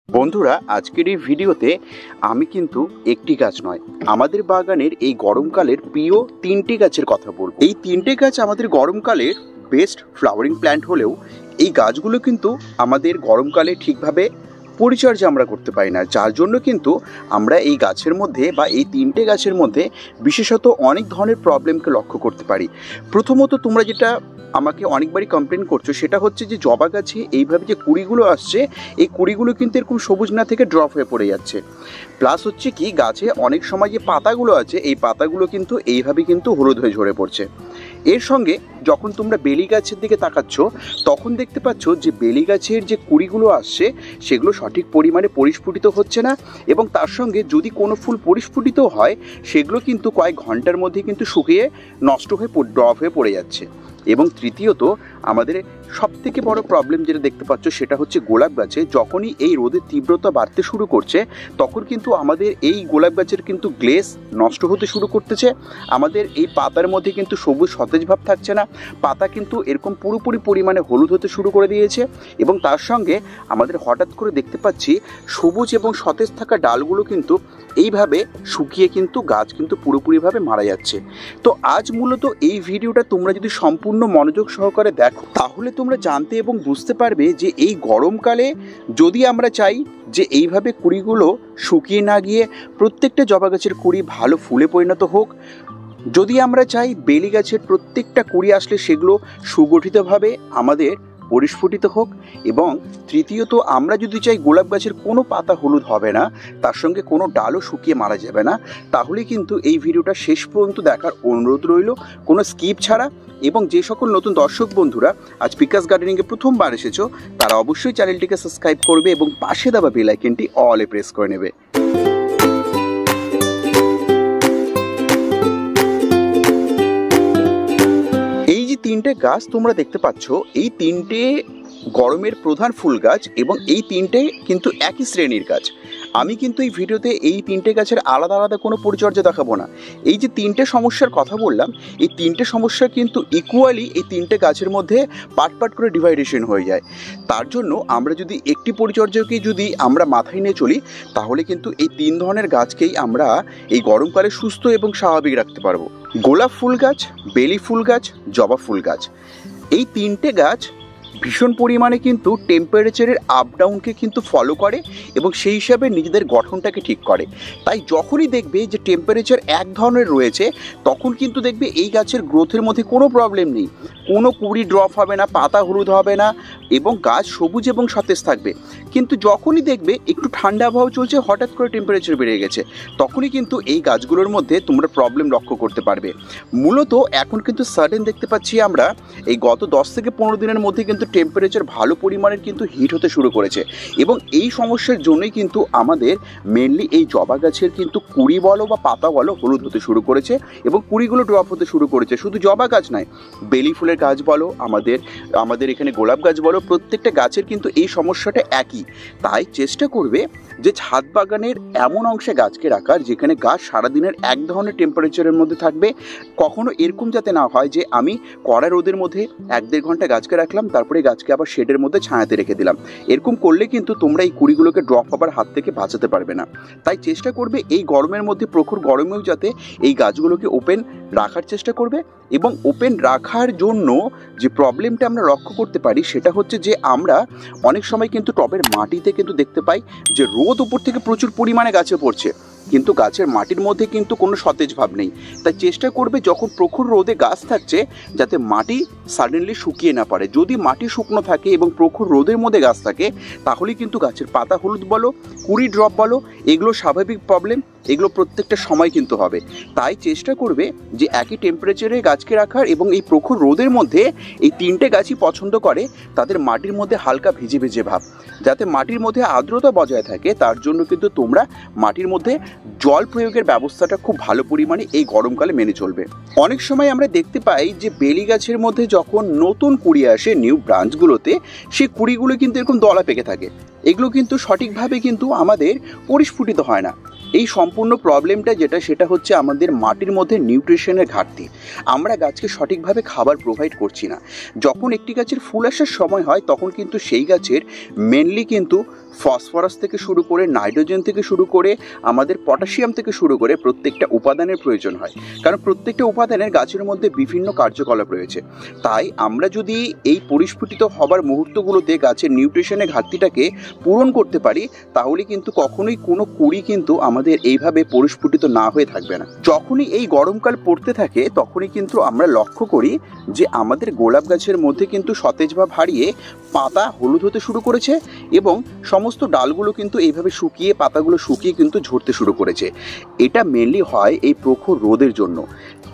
বন্ধুরা, আজকের এই ভিডিওতে আমি কিন্তু একটি গাছ নয়, আমাদের বাগানের এই গরমকালের প্রিয় তিনটি গাছের কথা বলবো। এই তিনটে গাছ আমাদের গরমকালের বেস্ট ফ্লাওয়ারিং প্ল্যান্ট হলেও এই গাছগুলো কিন্তু আমাদের গরমকালে ঠিকভাবে পরিচর্যা আমরা করতে পারি না, যার জন্য কিন্তু আমরা এই গাছের মধ্যে বা এই তিনটে গাছের মধ্যে বিশেষত অনেক ধরনের প্রবলেমকে লক্ষ্য করতে পারি। প্রথমত, তোমরা যেটা আমাকে অনেকবারই কমপ্লেন করছো সেটা হচ্ছে যে জবা গাছে এইভাবে যে কুড়িগুলো আসছে, এই কুড়িগুলো কিন্তু এরকম সবুজ না থেকে ড্রপ হয়ে পড়ে যাচ্ছে। প্লাস হচ্ছে কি, গাছে অনেক সময় যে পাতাগুলো আছে এই পাতাগুলো কিন্তু এইভাবে কিন্তু হলুদ হয়ে ঝরে পড়ছে। এর সঙ্গে যখন তোমরা বেলি গাছের দিকে তাকাচ্ছ তখন দেখতে পাচ্ছ যে বেলি গাছের যে কুড়িগুলো আসছে সেগুলো সঠিক পরিমাণে পরিস্ফুটিত হচ্ছে না, এবং তার সঙ্গে যদি কোনো ফুল পরিস্ফুটিত হয় সেগুলো কিন্তু কয়েক ঘন্টার মধ্যে কিন্তু শুকিয়ে নষ্ট হয়ে ড্রপ হয়ে পড়ে যাচ্ছে। এবং তৃতীয়ত, আমাদের সবথেকে বড় প্রবলেম যেটা দেখতে পাচ্ছ সেটা হচ্ছে গোলাপ গাছে যখনই এই রোদের তীব্রতা বাড়তে শুরু করছে তখন কিন্তু আমাদের এই গোলাপ গাছের কিন্তু গ্লেজ নষ্ট হতে শুরু করতেছে। আমাদের এই পাতার মধ্যে কিন্তু সবুজ সতেজ ভাব থাকছে না, পাতা কিন্তু এরকম পুরোপুরি পরিমাণে হলুদ হতে শুরু করে দিয়েছে, এবং তার সঙ্গে আমাদের হঠাৎ করে দেখতে পাচ্ছি সবুজ এবং সতেজ থাকা ডালগুলো কিন্তু এইভাবে শুকিয়ে কিন্তু গাছ কিন্তু পুরোপুরিভাবে মারা যাচ্ছে। তো আজ মূলত এই ভিডিওটা তোমরা যদি সম্পূর্ণ মনোযোগ সহকারে দেখো তাহলে তোমরা জানতে এবং বুঝতে পারবে যে এই গরমকালে যদি আমরা চাই যে এইভাবে কুড়িগুলো শুকিয়ে না গিয়ে প্রত্যেকটা জবা গাছের কুড়ি ভালো ফুলে পরিণত হোক, যদি আমরা চাই বেলি গাছের প্রত্যেকটা কুড়ি আসলে সেগুলো সুগঠিতভাবে আমাদের পরিস্ফুটিত হোক, এবং তৃতীয়ত আমরা যদি চাই গোলাপ গাছের কোনো পাতা হলুদ হবে না, তার সঙ্গে কোনো ডালও শুকিয়ে মারা যাবে না, তাহলে কিন্তু এই ভিডিওটা শেষ পর্যন্ত দেখার অনুরোধ রইল কোনো স্কিপ ছাড়া। এবং যে সকল নতুন দর্শক বন্ধুরা আজ পিকাস গার্ডেনিংয়ে প্রথমবার এসেছো তারা অবশ্যই চ্যানেলটিকে সাবস্ক্রাইব করবে এবং পাশে দেওয়া বেল আইকনটি অলে প্রেস করে নেবে। এই যে তিনটে গাছ তোমরা দেখতে পাচ্ছ, এই তিনটে গরমের প্রধান ফুল গাছ এবং এই তিনটে কিন্তু একই শ্রেণীর গাছ। আমি কিন্তু এই ভিডিওতে এই তিনটে গাছের আলাদা আলাদা কোনো পরিচর্যা দেখাবো না। এই যে তিনটে সমস্যার কথা বললাম, এই তিনটে সমস্যা কিন্তু ইকুয়ালি এই তিনটে গাছের মধ্যে পার্ট পার্ট করে ডিভাইডেশন হয়ে যায়। তার জন্য আমরা যদি একটি পরিচর্যাকে যদি আমরা মাথায় নিয়ে চলি তাহলে কিন্তু এই তিন ধরনের গাছকেই আমরা এই গরমকালে সুস্থ এবং স্বাভাবিক রাখতে পারবো। গোলাপ ফুল গাছ, বেলি ফুল গাছ, জবা ফুল গাছ, এই তিনটে গাছ ভীষণ পরিমাণে কিন্তু টেম্পারেচারের আপ ডাউনকে কিন্তু ফলো করে এবং সেই হিসাবে নিজেদের গঠনটাকে ঠিক করে। তাই যখনই দেখবে যে টেম্পারেচার এক ধরনের রয়েছে তখন কিন্তু দেখবে এই গাছের গ্রোথের মধ্যে কোনো প্রবলেম নেই, কোনো কুড়ি ড্রপ হবে না, পাতা হলুদ হবে না, এবং গাছ সবুজ এবং সতেজ থাকবে। কিন্তু যখনই দেখবে একটু ঠান্ডা আবহাওয়া চলছে, হঠাৎ করে টেম্পারেচার বেড়ে গেছে, তখনই কিন্তু এই গাছগুলোর মধ্যে তোমরা প্রবলেম লক্ষ্য করতে পারবে। মূলত এখন কিন্তু সাডেন দেখতে পাচ্ছি আমরা এই গত 10 থেকে 15 দিনের মধ্যে কিন্তু টেম্পারেচার ভালো পরিমাণের কিন্তু হিট হতে শুরু করেছে, এবং এই সমস্যার জন্যই কিন্তু আমাদের মেনলি এই জবা গাছের কিন্তু কুড়ি বলো বা পাতা বলো হলুদ হতে শুরু করেছে এবং কুড়িগুলো ড্রপ হতে শুরু করেছে। শুধু জবা গাছ নয়, বেলি ফুলের গাছ বলো, আমাদের এখানে গোলাপ গাছ বলো, প্রত্যেকটা গাছের কিন্তু এই সমস্যাটা একই। তাই চেষ্টা করবে যে ছাদ বাগানের এমন অংশে গাছকে রাখার যেখানে গাছ সারাদিনের এক ধরনের টেম্পারেচারের মধ্যে থাকবে। কখনো এরকম যাতে না হয় যে আমি কড়া রোদের মধ্যে 1-1.5 ঘন্টা গাছকে রাখলাম, তারপরে গাছকে আবার শেডের মধ্যে ছায়াতে রেখে দিলাম। এরকম করলে কিন্তু তোমরা এই কুড়িগুলোকে ড্রপ হবার হাত থেকে বাঁচাতে পারবে না। তাই চেষ্টা করবে এই গরমের মধ্যে, প্রখর গরমেও যাতে এই গাছগুলোকে ওপেন রাখার চেষ্টা করবে। এবং ওপেন রাখার জন্য যে প্রবলেমটা আমরা লক্ষ্য করতে পারি সেটা হচ্ছে যে আমরা অনেক সময় কিন্তু টবের মাটিতে কিন্তু দেখতে পাই যে রোদ উপর থেকে প্রচুর পরিমাণে গাছে পড়ছে, কিন্তু গাছের মাটির মধ্যে কিন্তু কোনো সতেজ ভাব নেই। তাই চেষ্টা করবে যখন প্রখর রোদে গাছ থাকছে যাতে মাটি সাডেনলি শুকিয়ে না পারে। যদি মাটি শুকনো থাকে এবং প্রখর রোদের মধ্যে গাছ থাকে তাহলে কিন্তু গাছের পাতা হলুদ বলো, কুড়ি ড্রপ বলো, এগুলো স্বাভাবিক প্রবলেম, এগুলো প্রত্যেকটা সময় কিন্তু হবে। তাই চেষ্টা করবে যে একই টেম্পারেচারে গাছকে রাখার, এবং এই প্রখর রোদের মধ্যে এই তিনটে গাছই পছন্দ করে তাদের মাটির মধ্যে হালকা ভিজে ভিজে ভাব, যাতে মাটির মধ্যে আর্দ্রতা বজায় থাকে। তার জন্য কিন্তু তোমরা মাটির মধ্যে জল প্রয়োগের ব্যবস্থাটা খুব ভালো পরিমাণে এই গরমকালে মেনে চলবে। অনেক সময় আমরা দেখতে পাই যে বেলি গাছের মধ্যে যখন নতুন কুড়ি আসে নিউ ব্রাঞ্চগুলোতে, সেই কুড়িগুলো কিন্তু এরকম দলা পেকে থাকে, এগুলো কিন্তু সঠিকভাবে কিন্তু আমাদের পরিস্ফুটিত হয় না। এই সম্পূর্ণ প্রবলেমটা যেটা সেটা হচ্ছে আমাদের মাটির মধ্যে নিউট্রিশনের ঘাটতি। আমরা গাছকে সঠিকভাবে খাবার প্রোভাইড করছি না। যখন একটি গাছের ফুল আসার সময় হয় তখন কিন্তু সেই গাছের মেনলি কিন্তু ফসফরাস থেকে শুরু করে নাইট্রোজেন থেকে শুরু করে আমাদের পটাশিয়াম থেকে শুরু করে প্রত্যেকটা উপাদানের প্রয়োজন হয়, কারণ প্রত্যেকটা উপাদানের গাছের মধ্যে বিভিন্ন কার্যকলাপ রয়েছে। তাই আমরা যদি এই পরিস্ফুটিত হবার মুহূর্তগুলোতে গাছের নিউট্রিশনের ঘাটতিটাকে পূরণ করতে পারি তাহলে কিন্তু কখনোই কোনো কুড়ি কিন্তু আমাদের এইভাবে পরিস্ফুটিত না হয়ে থাকবে না। যখনই এই গরমকাল পড়তে থাকে তখনই কিন্তু আমরা লক্ষ্য করি যে আমাদের গোলাপ গাছের মধ্যে কিন্তু সতেজ ভাব হারিয়ে পাতা হলুদ হতে শুরু করেছে এবং সমস্ত ডালগুলো কিন্তু এইভাবে শুকিয়ে পাতাগুলো শুকিয়ে কিন্তু ঝরতে শুরু করেছে। এটা মেনলি হয় এই প্রখর রোদের জন্য।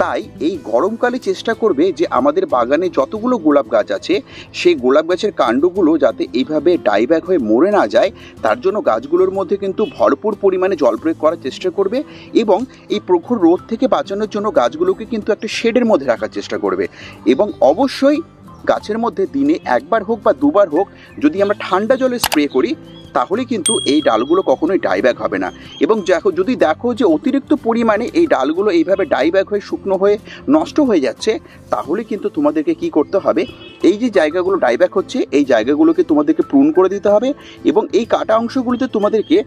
তাই এই গরমকালে চেষ্টা করবে যে আমাদের বাগানে যতগুলো গোলাপ গাছ আছে সেই গোলাপ গাছের কাণ্ডগুলো যাতে এইভাবে ডাইব্যাক হয়ে মরে না যায় তার জন্য গাছগুলোর মধ্যে কিন্তু ভরপুর পরিমাণে জল প্রয়োগ করার চেষ্টা করবে এবং এই প্রখর রোদ থেকে বাঁচানোর জন্য গাছগুলোকে কিন্তু একটা শেডের মধ্যে রাখার চেষ্টা করবে। এবং অবশ্যই গাছের মধ্যে দিনে একবার হোক বা দুবার হোক যদি আমরা ঠান্ডা জলে স্প্রে করি তাহলে কিন্তু এই ডালগুলো কখনোই ডাইব্যাক হবে না। এবং যদি দেখো যে অতিরিক্ত পরিমাণে এই ডালগুলো এইভাবে ডাইব্যাক হয়ে শুকনো হয়ে নষ্ট হয়ে যাচ্ছে তাহলে কিন্তু তোমাদেরকে কি করতে হবে, এই যে জায়গাগুলো ডাইব্যাক হচ্ছে এই জায়গাগুলোকে তোমাদেরকে প্রুন করে দিতে হবে এবং এই কাটা অংশগুলোতে তোমাদেরকে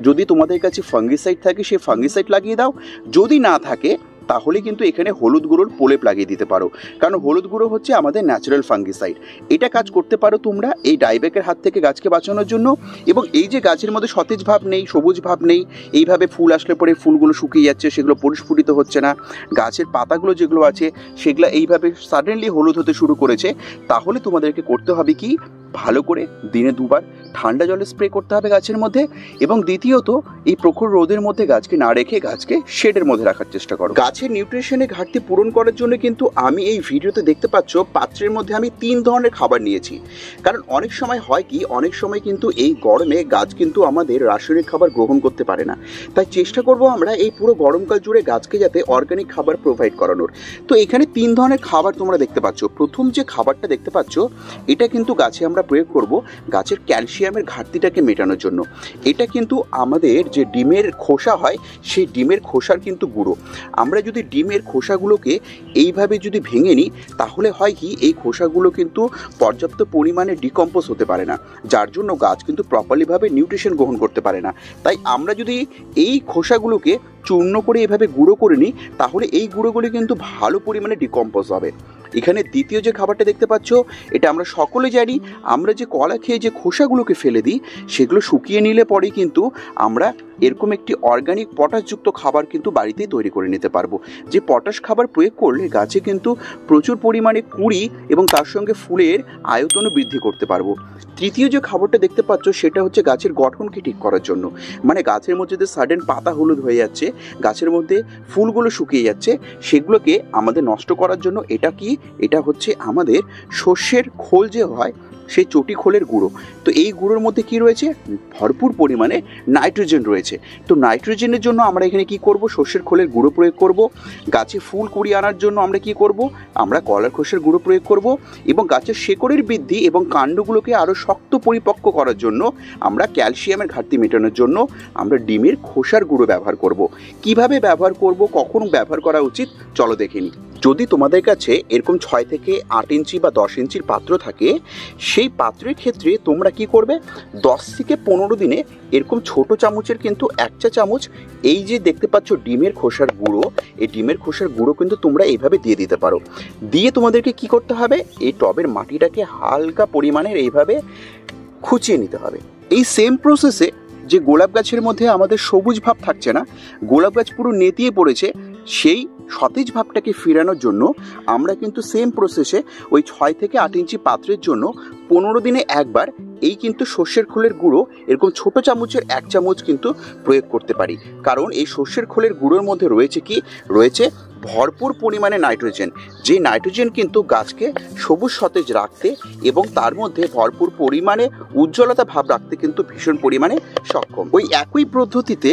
যদি তোমাদের কাছে ফাঙ্গিসাইড থাকে সেই ফাঙ্গিসাইড লাগিয়ে দাও, যদি না থাকে তাহলে কিন্তু এখানে হলুদ গুঁড়োর প্রলেপ লাগিয়ে দিতে পারো, কারণ হলুদ গুঁড়ো হচ্ছে আমাদের ন্যাচারাল ফাঙ্গিসাইড। এটা কাজ করতে পারো তোমরা এই ডাইব্যাকের হাত থেকে গাছকে বাঁচানোর জন্য। এবং এই যে গাছের মধ্যে সতেজ ভাব নেই, সবুজ ভাব নেই, এইভাবে ফুল আসলে পরে ফুলগুলো শুকিয়ে যাচ্ছে, সেগুলো পরিস্ফুটিত হচ্ছে না, গাছের পাতাগুলো যেগুলো আছে সেগুলো এইভাবে সাডেনলি হলুদ হতে শুরু করেছে, তাহলে তোমাদেরকে করতে হবে কি, ভালো করে দিনে দুবার ঠান্ডা জলে স্প্রে করতে হবে গাছের মধ্যে। এবং দ্বিতীয়ত এই প্রখর রোদের মধ্যে গাছকে না রেখে গাছকে শেডের মধ্যে রাখার চেষ্টা করো। গাছের নিউট্রিশনের ঘাটতি পূরণ করার জন্য কিন্তু আমি এই ভিডিওতে দেখতে পাচ্ছ পাত্রের মধ্যে আমি 3 ধরনের খাবার নিয়েছি। কারণ অনেক সময় হয় কি, অনেক সময় কিন্তু এই গরমে গাছ কিন্তু আমাদের রাসায়নিক খাবার গ্রহণ করতে পারে না। তাই চেষ্টা করব আমরা এই পুরো গরমকাল জুড়ে গাছকে যাতে অর্গানিক খাবার প্রোভাইড করানোর। তো এখানে 3 ধরনের খাবার তোমরা দেখতে পাচ্ছ। প্রথম যে খাবারটা দেখতে পাচ্ছ এটা কিন্তু গাছে আমরা প্রয়োগ করব গাছের ক্যালসিয়ামের ঘাটতিটাকে মেটানোর জন্য। এটা কিন্তু আমাদের যে ডিমের খোসা হয় সেই ডিমের খোসার কিন্তু গুঁড়ো। আমরা যদি ডিমের খোসাগুলোকে এইভাবে যদি ভেঙে নিই তাহলে হয় কি, এই খোসাগুলো কিন্তু পর্যাপ্ত পরিমাণে ডিকম্পোজ হতে পারে না, যার জন্য গাছ কিন্তু প্রপারলিভাবে নিউট্রিশন গ্রহণ করতে পারে না। তাই আমরা যদি এই খোসাগুলোকে চূর্ণ করে এভাবে গুঁড়ো করে নিই তাহলে এই গুঁড়োগুলি কিন্তু ভালো পরিমাণে ডিকম্পোজ হবে। এখানে দ্বিতীয় যে খাবারটা দেখতে পাচ্ছ এটা আমরা সকলে জানি, আমরা যে কলা খেয়ে যে খোসাগুলোকে ফেলে দিই সেগুলো শুকিয়ে নিলে পরে কিন্তু আমরা এরকম একটি অর্গানিক পটাশযুক্ত খাবার কিন্তু বাড়িতেই তৈরি করে নিতে পারবো। যে পটাশ খাবার প্রয়োগ করলে গাছে কিন্তু প্রচুর পরিমাণে কুঁড়ি এবং তার সঙ্গে ফুলের আয়তনও বৃদ্ধি করতে পারবো। তৃতীয় যে খাবারটা দেখতে পাচ্ছ সেটা হচ্ছে গাছের গঠনকে ঠিক করার জন্য, মানে গাছের মধ্যে যে সাডেন পাতা হলুদ হয়ে যাচ্ছে, গাছের মধ্যে ফুলগুলো শুকিয়ে যাচ্ছে, সেগুলোকে আমাদের নষ্ট করার জন্য এটা কি, এটা হচ্ছে আমাদের সর্ষের খোল যে হয় সেই চটি খোলের গুঁড়ো। তো এই গুঁড়োর মধ্যে কি রয়েছে, ভরপুর পরিমাণে নাইট্রোজেন রয়েছে। তো নাইট্রোজেনের জন্য আমরা এখানে কি করব, সর্ষের খোলের গুঁড়ো প্রয়োগ করব। গাছে ফুল কুড়ি আনার জন্য আমরা কি করব, আমরা কলার খোসের গুঁড়ো প্রয়োগ করব। এবং গাছের শেকড়ের বৃদ্ধি এবং কাণ্ডগুলোকে আরও শক্ত পরিপক্ক করার জন্য আমরা ক্যালসিয়ামের ঘাটতি মেটানোর জন্য আমরা ডিমের খোসার গুঁড়ো ব্যবহার করব। কিভাবে ব্যবহার করব, কখন ব্যবহার করা উচিত, চলো দেখে নিই। যদি তোমাদের কাছে এরকম 6 থেকে 8 ইঞ্চি বা 10 ইঞ্চির পাত্র থাকে, সেই পাত্রের ক্ষেত্রে তোমরা কি করবে, 10 থেকে 15 দিনে এরকম ছোট চামচের কিন্তু 1 চা চামচ এই যে দেখতে পাচ্ছ ডিমের খোসার গুঁড়ো, এই ডিমের খোসার গুঁড়ো কিন্তু তোমরা এইভাবে দিয়ে দিতে পারো। দিয়ে তোমাদেরকে কি করতে হবে, এই টবের মাটিটাকে হালকা পরিমাণের এইভাবে খুঁচিয়ে নিতে হবে। এই সেম প্রসেসে যে গোলাপ গাছের মধ্যে আমাদের সবুজ ভাব থাকছে না, গোলাপ গাছ পুরো নেতিয়ে পড়েছে, সেই সতেজ ভাবটাকে ফেরানোর জন্য আমরা কিন্তু সেম প্রসেসে ওই 6 থেকে 8 ইঞ্চি পাত্রের জন্য 15 দিনে একবার এই কিন্তু সর্ষের খোলের গুঁড়ো এরকম ছোট চামচের 1 চামচ কিন্তু প্রয়োগ করতে পারি। কারণ এই সর্ষের খোলের গুঁড়োর মধ্যে রয়েছে কি, রয়েছে ভরপুর পরিমাণে নাইট্রোজেন, যে নাইট্রোজেন কিন্তু গাছকে সবুজ সতেজ রাখতে এবং তার মধ্যে ভরপুর পরিমাণে উজ্জ্বলতা ভাব রাখতে কিন্তু ভীষণ পরিমাণে সক্ষম। ওই একই পদ্ধতিতে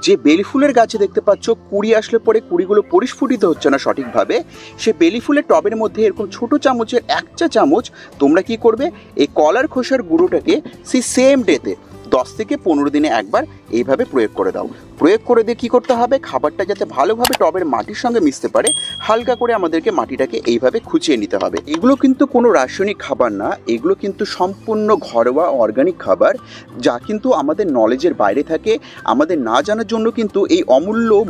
যে বেলি ফুলের গাছে দেখতে পাচ্ছ কুড়ি আসলে পরে কুড়িগুলো পরিস্ফুটিত হচ্ছে না সঠিকভাবে, সে বেলি ফুলের টবের মধ্যে এরকম ছোট চামচের 1 চা চামচ তোমরা কি করবে, এই কলার খোসার গুঁড়োটাকে সেই সেম ডেতে 10 থেকে 15 দিনে একবার এইভাবে প্রয়োগ করে দাও। প্রয়োগ করে দিয়ে কী করতে হবে, খাবারটা যাতে ভালোভাবে টবের মাটির সঙ্গে মিশতে পারে হালকা করে আমাদেরকে মাটিটাকে এইভাবে খুঁচিয়ে নিতে হবে। এগুলো কিন্তু কোনো রাসায়নিক খাবার না, এগুলো কিন্তু সম্পূর্ণ ঘরোয়া অর্গানিক খাবার, যা কিন্তু আমাদের নলেজের বাইরে থাকে। আমাদের না জানার জন্য কিন্তু এই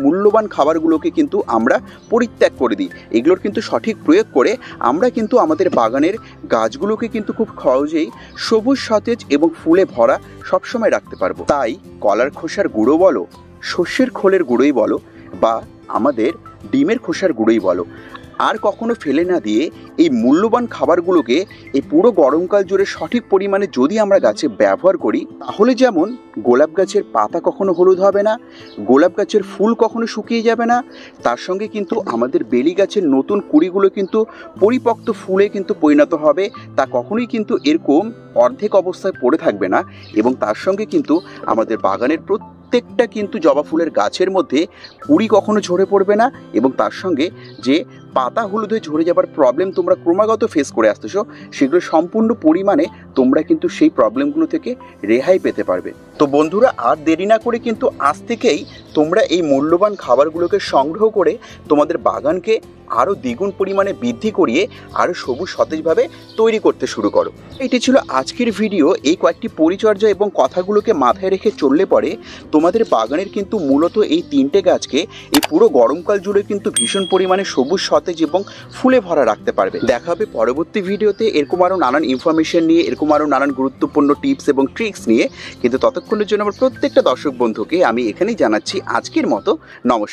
মূল্যবান খাবারগুলোকে কিন্তু আমরা পরিত্যাগ করে দিই। এগুলোর কিন্তু সঠিক প্রয়োগ করে আমরা কিন্তু আমাদের বাগানের গাছগুলোকে কিন্তু খুব সহজেই সবুজ সতেজ এবং ফুলে ভরা সবসময় রাখতে পারবো। তাই কলার খোসার গুঁড়ো বলো, শস্যের খোলের গুঁড়োই বলো, বা আমাদের ডিমের খোসার গুঁড়োই বলো, আর কখনো ফেলে না দিয়ে এই মূল্যবান খাবারগুলোকে এই পুরো গরমকাল জুড়ে সঠিক পরিমাণে যদি আমরা গাছে ব্যবহার করি, তাহলে যেমন গোলাপ গাছের পাতা কখনো হলুদ হবে না, গোলাপ গাছের ফুল কখনো শুকিয়ে যাবে না, তার সঙ্গে কিন্তু আমাদের বেলি গাছের নতুন কুঁড়িগুলো কিন্তু পরিপক্ত ফুলে কিন্তু পরিণত হবে, তা কখনোই কিন্তু এরকম অর্ধেক অবস্থায় পড়ে থাকবে না। এবং তার সঙ্গে কিন্তু আমাদের বাগানের প্রত্যেকটা কিন্তু জবা ফুলের গাছের মধ্যে কুঁড়ি কখনো ঝরে পড়বে না, এবং তার সঙ্গে যে পাতা হলুদ হয়ে ঝরে যাবার প্রবলেম তোমরা ক্রমাগত ফেস করে আসতেছো, সেগুলো সম্পূর্ণ পরিমাণে তোমরা কিন্তু সেই প্রবলেমগুলো থেকে রেহাই পেতে পারবে। তো বন্ধুরা, আর দেরি না করে কিন্তু আজ থেকেই তোমরা এই মূল্যবান খাবারগুলোকে সংগ্রহ করে তোমাদের বাগানকে আরও দ্বিগুণ পরিমাণে বৃদ্ধি করিয়ে আরও সবুজ সতেজভাবে তৈরি করতে শুরু করো। এটি ছিল আজকের ভিডিও। এই কয়েকটি পরিচর্যা এবং কথাগুলোকে মাথায় রেখে চললে পরে তোমাদের বাগানের কিন্তু মূলত এই তিনটে গাছকে এই পুরো গরমকাল জুড়ে কিন্তু ভীষণ পরিমাণে সবুজ সতেজ এবং ফুলে ভরা রাখতে পারবে। দেখা হবে পরবর্তী ভিডিওতে এরকম আরও নানান ইনফরমেশন নিয়ে, এরকম আরও নানান গুরুত্বপূর্ণ টিপস এবং ট্রিক্স নিয়ে। কিন্তু ততক্ষণের জন্য আমার প্রত্যেকটা দর্শক বন্ধুকে আমি এখানেই জানাচ্ছি আজকের মতো নমস্কার।